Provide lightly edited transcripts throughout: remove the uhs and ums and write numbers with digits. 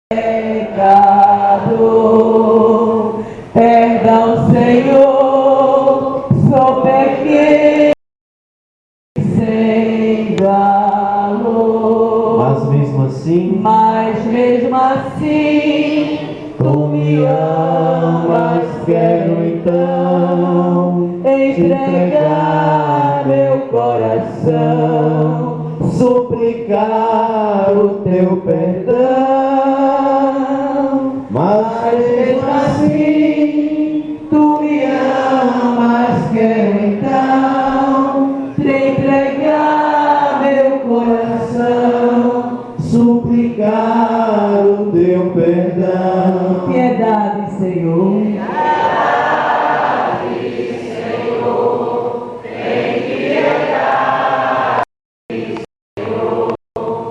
pecado. Perdão, Senhor, sou pequeno sem valor. Mas mesmo assim, tu me amas. Quero então entregar meu coração, suplicar o teu perdão. Mas mesmo assim, tu me amas. Quero então te entregar meu coração, suplicar o teu perdão. Piedade, Senhor.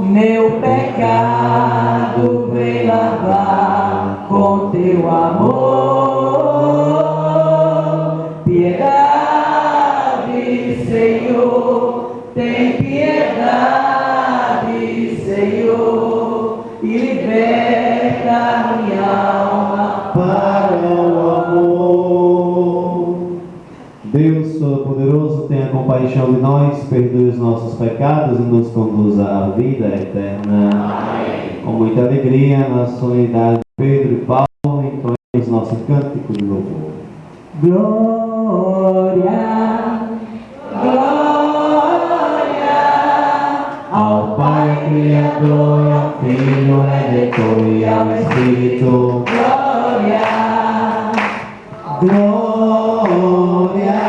Meu pecado vem lavar com teu amor. Piedade, Senhor, tem piedade, Senhor, e liberta minha alma para o amor. Deus Todo-Poderoso, tenha compaixão de nós, perdoe os nossos pecados e nos conduza à vida eterna. Amém. Com muita alegria, na solenidade de Pedro e Paulo, entoemos nosso cântico de louvor. Glória, glória ao Pai Criador, ao Filho Redentor e ao Espírito. Glória, glória,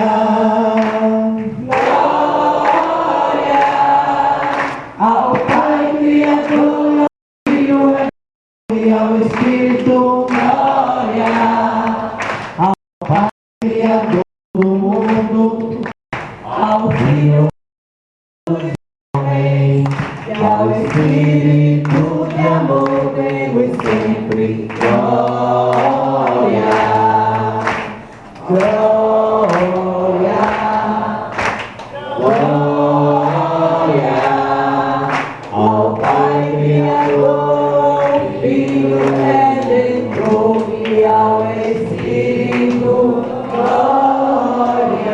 glória ao Pai Criador, ao Filho Redentor e ao Espírito. Glória ao Pai Criador do mundo, ao Filho dos homens e ao Espírito de amor, demos sempre glória, glória, glória ao Pai Criador, Filho Redentor e ao Espírito. Glória.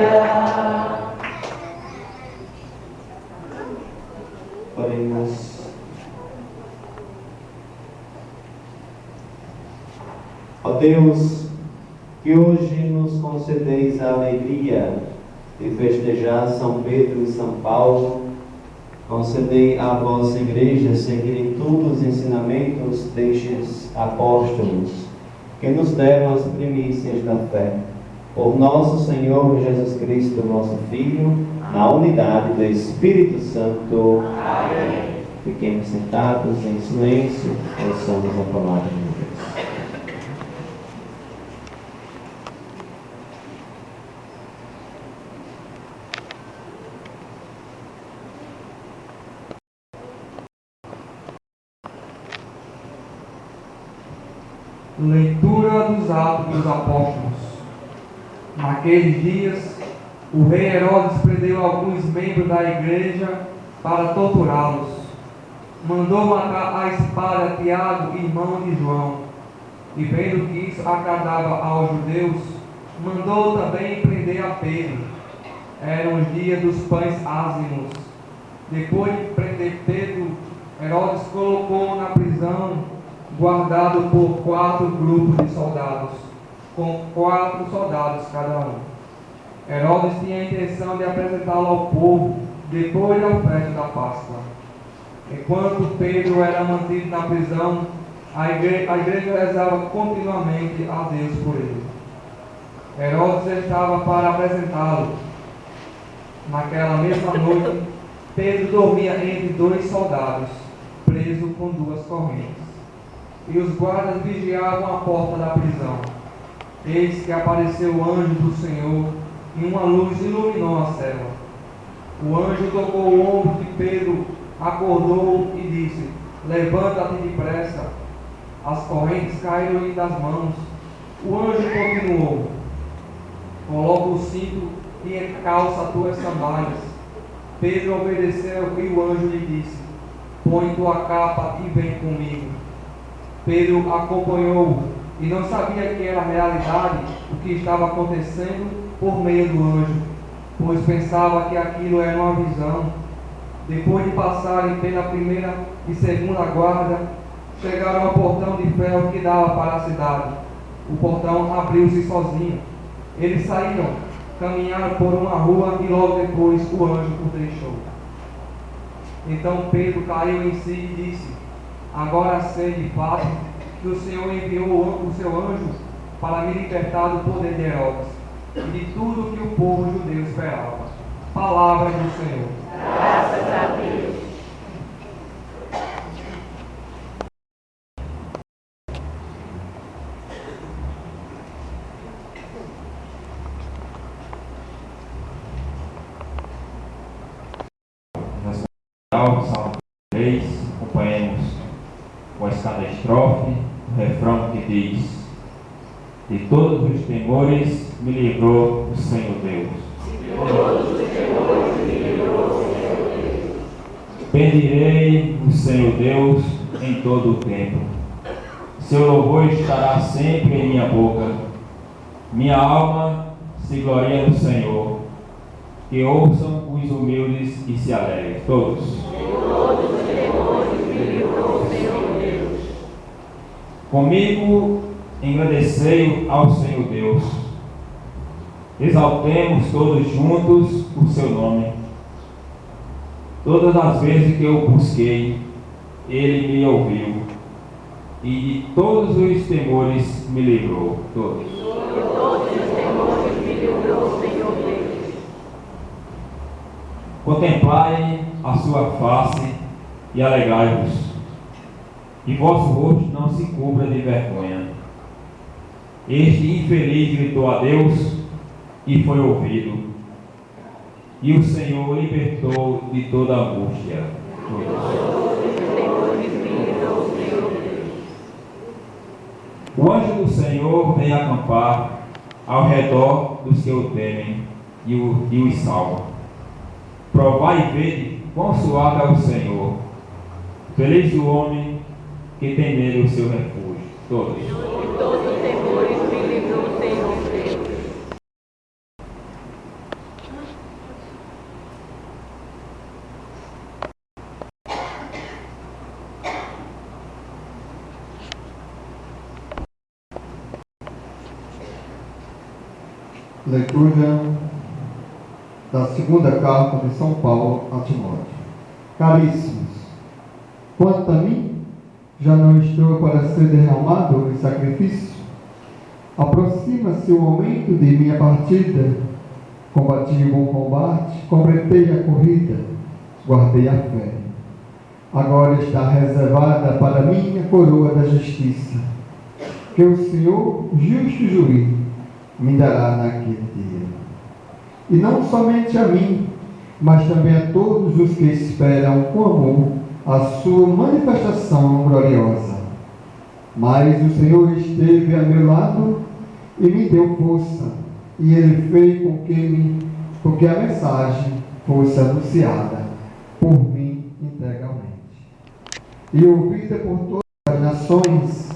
Oremos. Ó Deus, que hoje nos concedeis a alegria de festejar São Pedro e São Paulo, concedei à vossa Igreja seguir em todos os ensinamentos destes apóstolos, que nos deram as primícias da fé. Por nosso Senhor Jesus Cristo, vosso Filho, na unidade do Espírito Santo. Amém. Fiquemos sentados em silêncio, ouçamos a palavra de Deus. Leitura dos Atos dos Apóstolos. Naqueles dias, o rei Herodes prendeu alguns membros da igreja para torturá-los. Mandou matar à espada Tiago, irmão de João. E vendo que isso agradava aos judeus, mandou também prender a Pedro. Eram os dias dos pães ázimos. Depois de prender Pedro, Herodes colocou-o na prisão, guardado por 4 grupos de soldados, com 4 soldados cada um. Herodes tinha a intenção de apresentá-lo ao povo depois da festa da Páscoa. Enquanto Pedro era mantido na prisão, a igreja rezava continuamente a Deus por ele. Herodes estava para apresentá-lo. Naquela mesma noite, Pedro dormia entre 2 soldados, preso com 2 correntes. E os guardas vigiavam a porta da prisão. Eis que apareceu o anjo do Senhor, e uma luz iluminou a cela. O anjo tocou o ombro de Pedro, acordou e disse: levanta-te depressa. As correntes caíram-lhe das mãos. O anjo continuou: coloca o cinto e encalça as tuas sandálias. Pedro obedeceu e o anjo lhe disse: põe tua capa e vem comigo. Pedro acompanhou e não sabia que era realidade o que estava acontecendo por meio do anjo, pois pensava que aquilo era uma visão. Depois de passarem pela primeira e segunda guarda, chegaram ao portão de ferro que dava para a cidade. O portão abriu-se sozinho. Eles saíram, caminharam por uma rua e logo depois o anjo os deixou. Então Pedro caiu em si e disse: agora sei de fato que o Senhor enviou o seu anjo para me libertar do poder de Herodes e de tudo que o povo judeu esperava. Palavra do Senhor. Graças a Deus. Salmo 3, acompanhemos com cada estrofe, o refrão que diz: de todos os temores me livrou o Senhor Deus. De todos os temores me livrou o Senhor Deus. Bendirei o Senhor Deus em todo o tempo. Seu louvor estará sempre em minha boca. Minha alma se gloria no Senhor. Que ouçam os humildes e se alegrem. Todos. Todos os temores me livrou o Senhor Deus. Comigo engrandecei ao Senhor Deus. Exaltemos todos juntos o seu nome. Todas as vezes que eu busquei, ele me ouviu. E de todos os temores me livrou. Todos. De todos os temores me livrou o Senhor Deus. Contemplai a sua face e alegrai-vos, e vosso rosto não se cubra de vergonha. Este infeliz gritou a Deus e foi ouvido, e o Senhor libertou de toda angústia. O anjo do Senhor vem acampar ao redor dos que o temem e os salva. Provai e vede quão suave é o Senhor. Feliz o homem que tem nele o seu refúgio. Todos. De todos os temores me livrou o Senhor Deus. Leitura da segunda carta de São Paulo a Timóteo. Caríssimos, quanto a mim, já não estou para ser derramado em sacrifício? Aproxima-se o momento de minha partida. Combati o bom combate, completei a corrida, guardei a fé. Agora está reservada para mim a coroa da justiça, que o Senhor, justo juiz, me dará naquele dia. E não somente a mim, mas também a todos os que esperam com amor a sua manifestação gloriosa. Mas o Senhor esteve a meu lado e me deu força, e Ele fez com que a mensagem fosse anunciada por mim integralmente, e ouvida por todas as nações.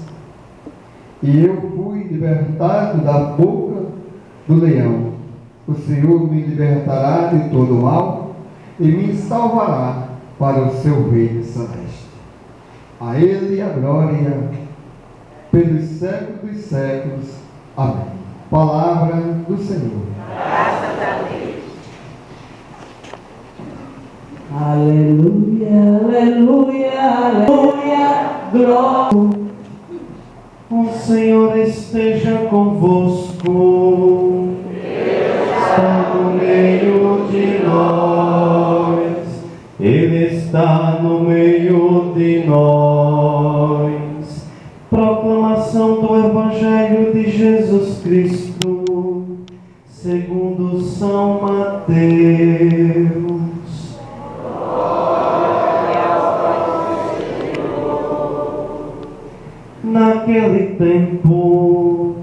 E eu fui libertado da boca do leão. O Senhor me libertará de todo mal e me salvará para o seu reino celeste. A Ele a glória pelos séculos dos séculos. Amém. Palavra do Senhor. Graças a Deus. Aleluia, aleluia, aleluia, glória. O Senhor esteja convosco. Está no meio de nós. Ele está no meio de nós. Proclamação do Evangelho de Jesus Cristo, segundo São Mateus. Naquele tempo,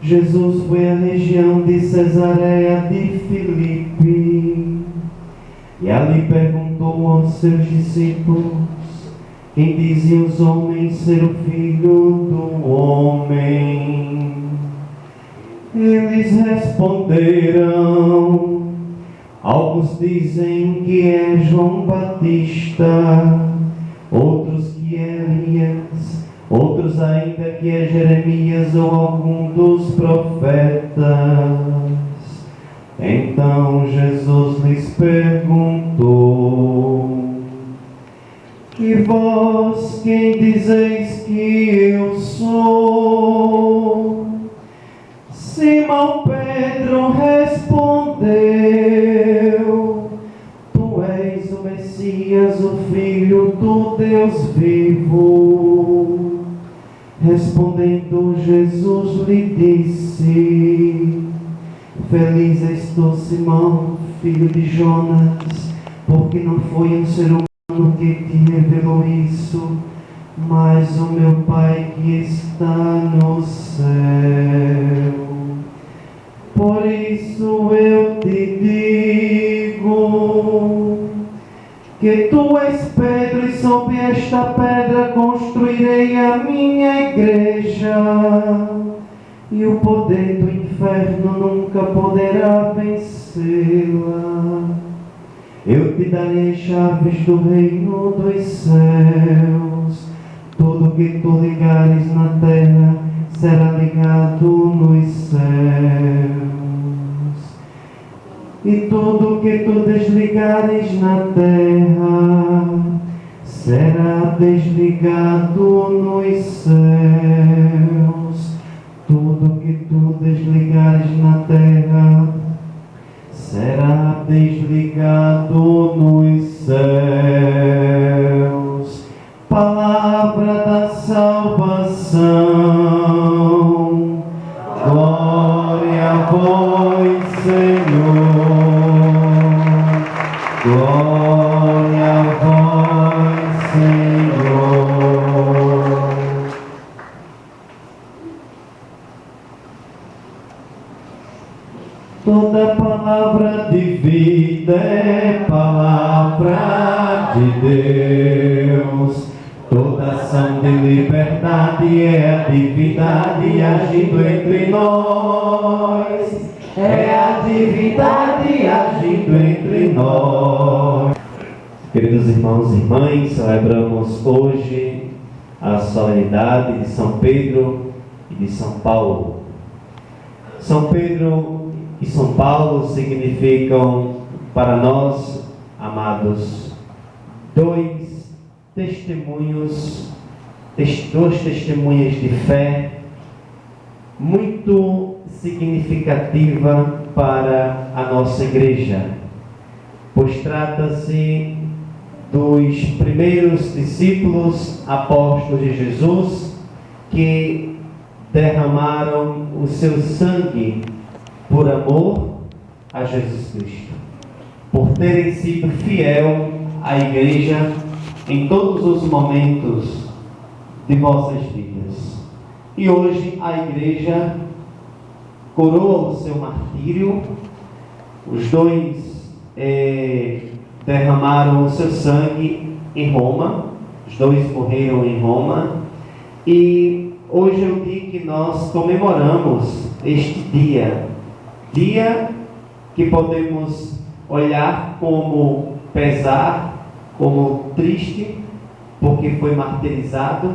Jesus foi à região de Cesareia de Filipe e ali perguntou aos seus discípulos: Quem dizem os homens ser o Filho do Homem? Eles responderam: alguns dizem que é João Batista, outros que é Elias, outros ainda que é Jeremias ou algum dos profetas. Então Jesus lhes perguntou: e vós quem dizeis que eu sou? Simão Pedro respondeu: tu és o Messias, o Filho do Deus vivo. Respondendo Jesus lhe disse: feliz és tu, Simão, filho de Jonas, porque não foi um ser humano que te revelou isso, mas o meu Pai que está no céu. Por isso eu te digo que tu és Pedro, e sobre esta pedra construirei a minha igreja, e o poder do inferno nunca poderá vencê-la. Eu te darei as chaves do reino dos céus. Tudo que tu ligares na terra será ligado nos céus, e tudo que tu desligares na terra será desligado nos céus. Tudo que tu desligares na terra será desligado nos céus. Palavra da salvação. Glória a vós, Senhor. Glória a vós, Senhor. Toda palavra de vida é palavra de Deus. Toda ação de liberdade é a divindade agindo entre nós. É a divindade agindo entre nós. Queridos irmãos e irmãs, celebramos hoje a solenidade de São Pedro e de São Paulo. São Pedro e São Paulo significam para nós, amados, duas testemunhas de fé muito significativa para a nossa igreja, pois trata-se dos primeiros discípulos apóstolos de Jesus que derramaram o seu sangue por amor a Jesus Cristo, por terem sido fiel à igreja em todos os momentos de vossas vidas. E hoje a igreja coroa o seu martírio. Os dois derramaram o seu sangue em Roma, os dois morreram em Roma, e hoje é o dia que nós comemoramos este dia que podemos olhar como pesar, como triste, porque foi martirizado,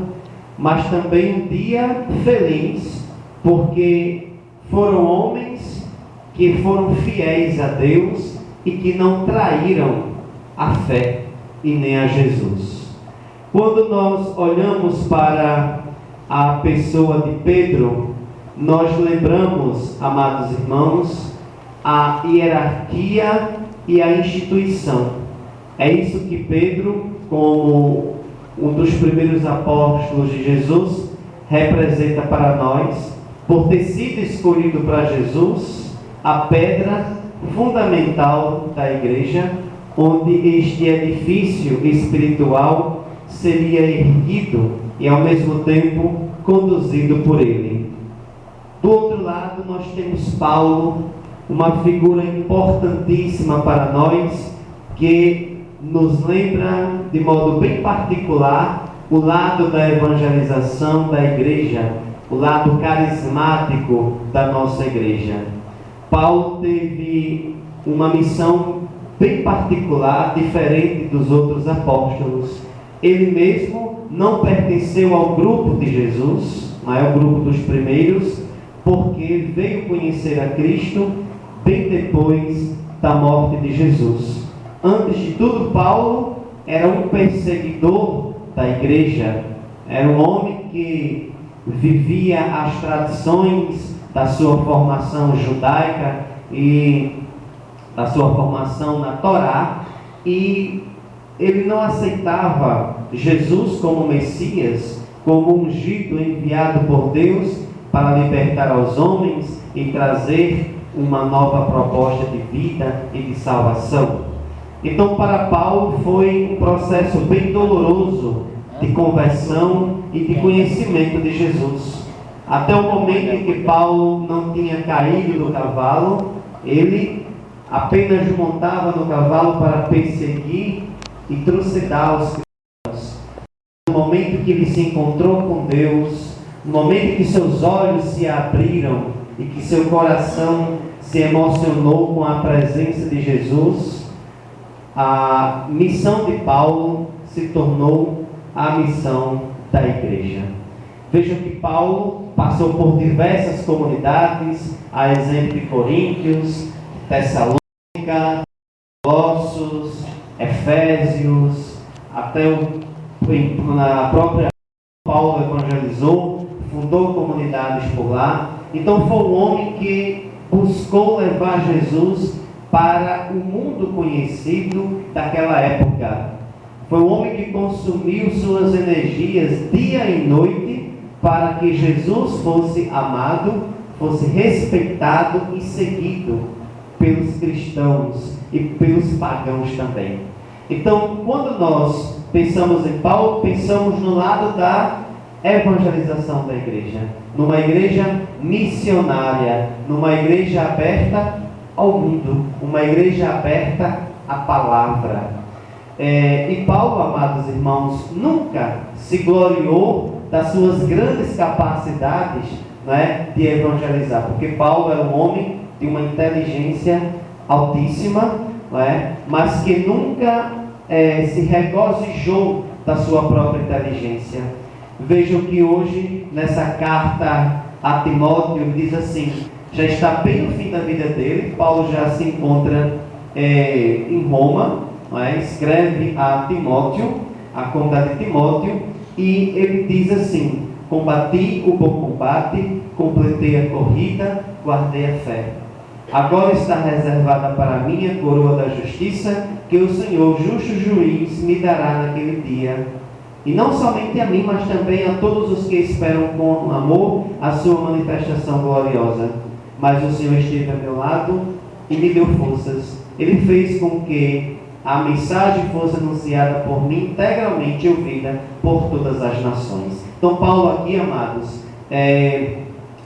mas também um dia feliz, porque foram homens que foram fiéis a Deus e que não traíram a fé e nem a Jesus. Quando nós olhamos para a pessoa de Pedro, nós lembramos, amados irmãos, a hierarquia e a instituição. É isso que Pedro, como um dos primeiros apóstolos de Jesus, representa para nós, por ter sido escolhido para Jesus, a pedra fundamental da igreja, onde este edifício espiritual seria erguido e ao mesmo tempo conduzido por ele. Do outro lado nós temos Paulo, uma figura importantíssima para nós, que nos lembra de modo bem particular o lado da evangelização da igreja, o lado carismático da nossa igreja. Paulo teve uma missão bem particular, diferente dos outros apóstolos. Ele mesmo não pertenceu ao grupo de Jesus, não é o grupo dos primeiros, porque veio conhecer a Cristo bem depois da morte de Jesus. Antes de tudo, Paulo era um perseguidor da igreja, era um homem que vivia as tradições da sua formação judaica e da sua formação na Torá, e ele não aceitava Jesus como Messias, como ungido enviado por Deus para libertar aos homens e trazer uma nova proposta de vida e de salvação. Então, para Paulo foi um processo bem doloroso de conversão e de conhecimento de Jesus. Até o momento em que Paulo não tinha caído do cavalo, ele apenas montava no cavalo para perseguir e trucidar os cristãos. No momento que ele se encontrou com Deus, no momento em que seus olhos se abriram e que seu coração se emocionou com a presença de Jesus, a missão de Paulo se tornou a missão da igreja. Vejam que Paulo passou por diversas comunidades, a exemplo de Coríntios, Tessalônica, Colossos, Efésios, até na própria Paulo evangelizou, fundou comunidades por lá. Então foi um homem que buscou levar Jesus para o mundo conhecido daquela época. Foi um homem que consumiu suas energias dia e noite para que Jesus fosse amado, fosse respeitado e seguido pelos cristãos e pelos pagãos também. Então, quando nós pensamos em Paulo, pensamos no lado da evangelização da igreja, numa igreja missionária, numa igreja aberta ao mundo, uma igreja aberta à palavra. E Paulo, amados irmãos, nunca se gloriou das suas grandes capacidades, de evangelizar, porque Paulo era um homem de uma inteligência altíssima, mas que nunca se regozijou da sua própria inteligência. Vejam que hoje, nessa carta a Timóteo, ele diz assim, já está bem no fim da vida dele, Paulo já se encontra em Roma, escreve a Timóteo, a comunidade de Timóteo, e ele diz assim: combati o bom combate, completei a corrida, guardei a fé. Agora está reservada para mim a coroa da justiça, que o Senhor, justo juiz, me dará naquele dia. E não somente a mim, mas também a todos os que esperam com amor a sua manifestação gloriosa. Mas o Senhor esteve a meu lado e me deu forças. Ele fez com que a mensagem fosse anunciada por mim, integralmente ouvida por todas as nações. Então Paulo aqui, amados,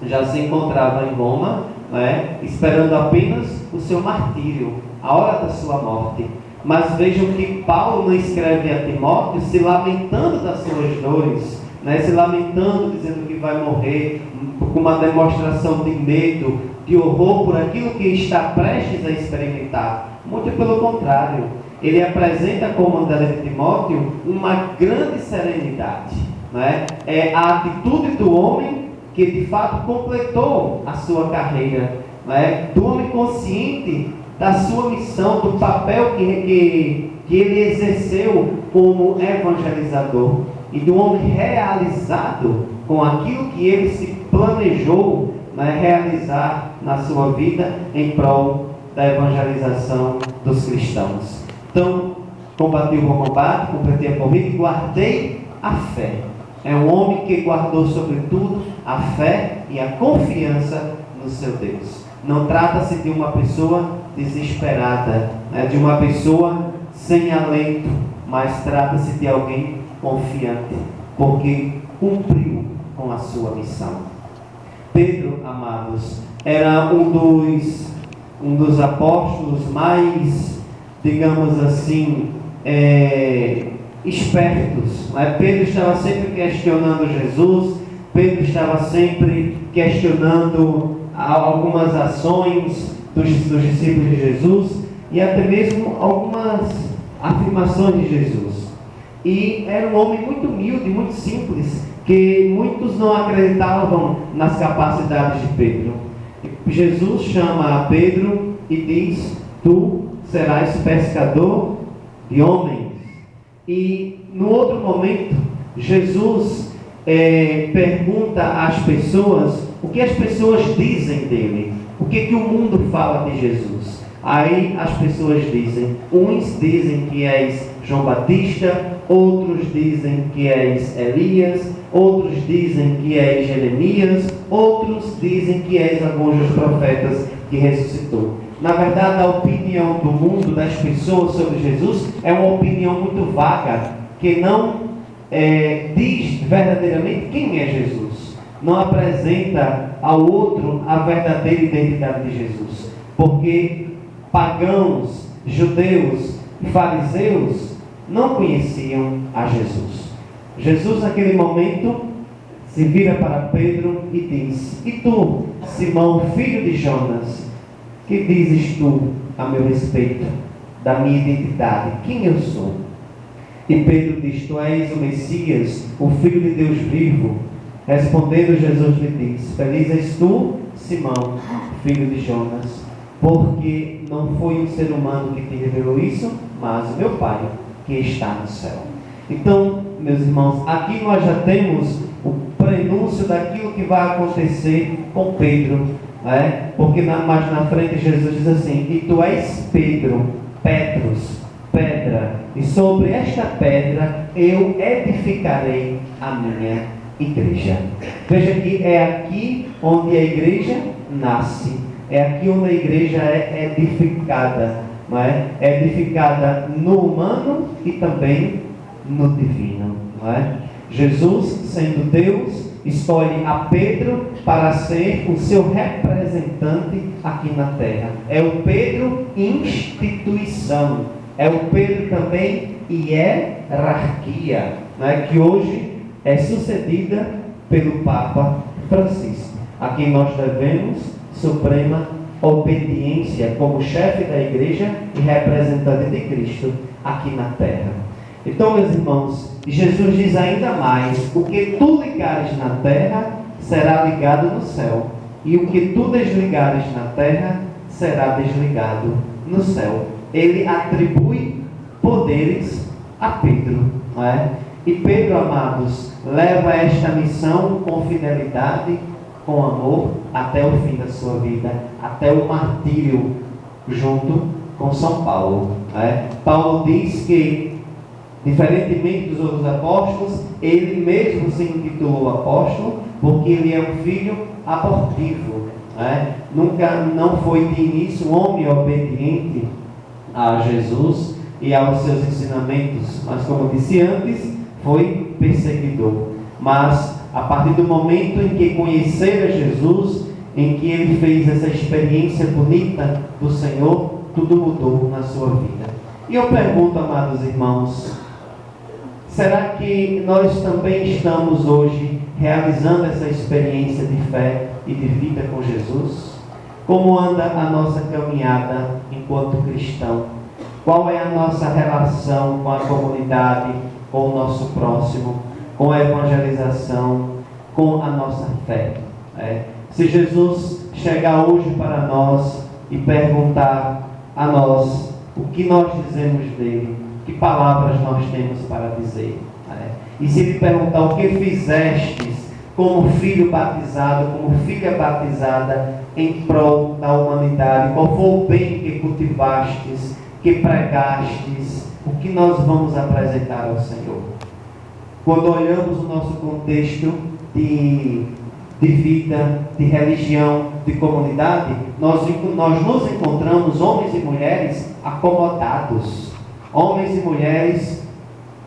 já se encontrava em Roma, esperando apenas o seu martírio, a hora da sua morte. Mas vejam que Paulo não escreve a Timóteo se lamentando das suas dores, se lamentando, dizendo que vai morrer, com uma demonstração de medo, de horror por aquilo que está prestes a experimentar. Muito pelo contrário, ele apresenta à comunidade de Timóteo uma grande serenidade. É a atitude do homem que de fato completou a sua carreira, do homem consciente da sua missão, do papel que ele exerceu como evangelizador, e do homem realizado com aquilo que ele se planejou realizar na sua vida em prol da evangelização dos cristãos. Então, combati o bom combate, completei a corrida e guardei a fé. É um homem que guardou sobretudo a fé e a confiança no seu Deus. Não trata-se de uma pessoa desesperada, de uma pessoa sem alento, mas trata-se de alguém confiante, porque cumpriu com a sua missão. Pedro, amados, era um dos apóstolos mais, digamos assim, espertos. Pedro estava sempre questionando Jesus, Pedro estava sempre questionando algumas ações dos discípulos de Jesus e até mesmo algumas afirmações de Jesus. E era um homem muito humilde, muito simples, que muitos não acreditavam nas capacidades de Pedro. Jesus chama a Pedro e diz: tu serás pescador de homens. E no outro momento, Jesus pergunta às pessoas o que as pessoas dizem dele, o que o mundo fala de Jesus. Aí as pessoas dizem, uns dizem que és João Batista, outros dizem que és Elias, outros dizem que és Jeremias, outros dizem que és alguns dos profetas que ressuscitou. Na verdade, a opinião do mundo, das pessoas sobre Jesus, é uma opinião muito vaga, que não diz verdadeiramente quem é Jesus. Não apresenta ao outro a verdadeira identidade de Jesus. Porque pagãos, judeus e fariseus não conheciam a Jesus. Jesus, naquele momento, se vira para Pedro e diz: e tu, Simão, filho de Jonas, que dizes tu a meu respeito da minha identidade? Quem eu sou? E Pedro diz: tu és o Messias, o Filho de Deus vivo. Respondendo, Jesus lhe diz: feliz és tu, Simão, filho de Jonas, porque não foi um ser humano que te revelou isso, mas o meu Pai que está no céu. Então, meus irmãos, aqui nós já temos o prenúncio daquilo que vai acontecer com Pedro, porque mais na frente Jesus diz assim: e tu és Pedro, Petros, pedra, e sobre esta pedra eu edificarei a minha igreja. Veja que é aqui onde a igreja nasce, é aqui onde a igreja é edificada, não é? É edificada no humano e também no divino, não é? Jesus, sendo Deus, escolhe a Pedro para ser o seu representante aqui na terra. É o Pedro instituição, é o Pedro também hierarquia, né, que hoje é sucedida pelo Papa Francisco, a quem nós devemos suprema obediência como chefe da igreja e representante de Cristo aqui na terra. Então, meus irmãos, Jesus diz ainda mais: o que tu ligares na terra será ligado no céu, e o que tu desligares na terra será desligado no céu. Ele atribui poderes a Pedro, não é? E Pedro, amados, leva esta missão com fidelidade, com amor, até o fim da sua vida, até o martírio, junto com São Paulo, não é? Paulo diz que, diferentemente dos outros apóstolos, ele mesmo se intitulou apóstolo, porque ele é um filho abortivo, nunca não foi de início um homem obediente a Jesus e aos seus ensinamentos, mas, como disse antes, foi perseguidor. Mas a partir do momento em que conhecera Jesus, em que ele fez essa experiência bonita do Senhor, tudo mudou na sua vida. E eu pergunto, amados irmãos, será que nós também estamos hoje realizando essa experiência de fé e de vida com Jesus? Como anda a nossa caminhada enquanto cristão? Qual é a nossa relação com a comunidade, com o nosso próximo, com a evangelização, com a nossa fé? Se Jesus chegar hoje para nós e perguntar a nós o que nós dizemos dele, que palavras nós temos para dizer? E se ele perguntar o que fizestes como filho batizado, como filha batizada em prol da humanidade, qual foi o bem que cultivastes, que pregastes, o que nós vamos apresentar ao Senhor? Quando olhamos o nosso contexto de vida, de religião, de comunidade, nós nos encontramos homens e mulheres acomodados, homens e mulheres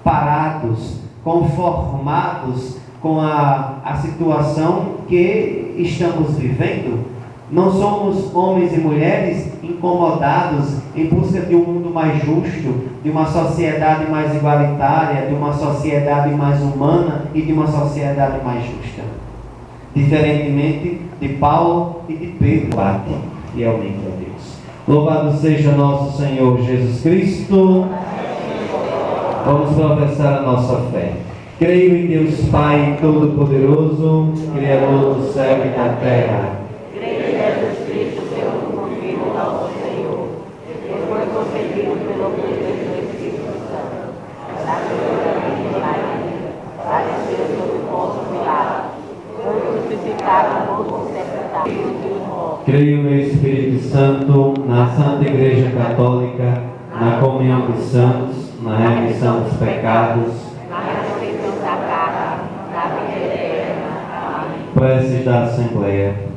parados, conformados com a situação que estamos vivendo, Não somos homens e mulheres incomodados em busca de um mundo mais justo, de uma sociedade mais igualitária, de uma sociedade mais humana e de uma sociedade mais justa. Diferentemente de Paulo e de Pedro, bate fielmente a Deus. Louvado seja nosso Senhor Jesus Cristo. Vamos professar a nossa fé. Creio em Deus Pai Todo-Poderoso, Criador do céu e da terra. Creio em Jesus Cristo, seu único Filho, nosso Senhor, que foi concebido pelo poder do Espírito Santo. Nasceu da Virgem Maria, padeceu sob Pôncio Pilatos, foi crucificado, morto e sepultado. Creio no Espírito Santo, na Santa Igreja Católica, na comunhão dos santos, na remissão dos pecados, na ressurreição da carne, na vida eterna. Amém. preces da Assembleia.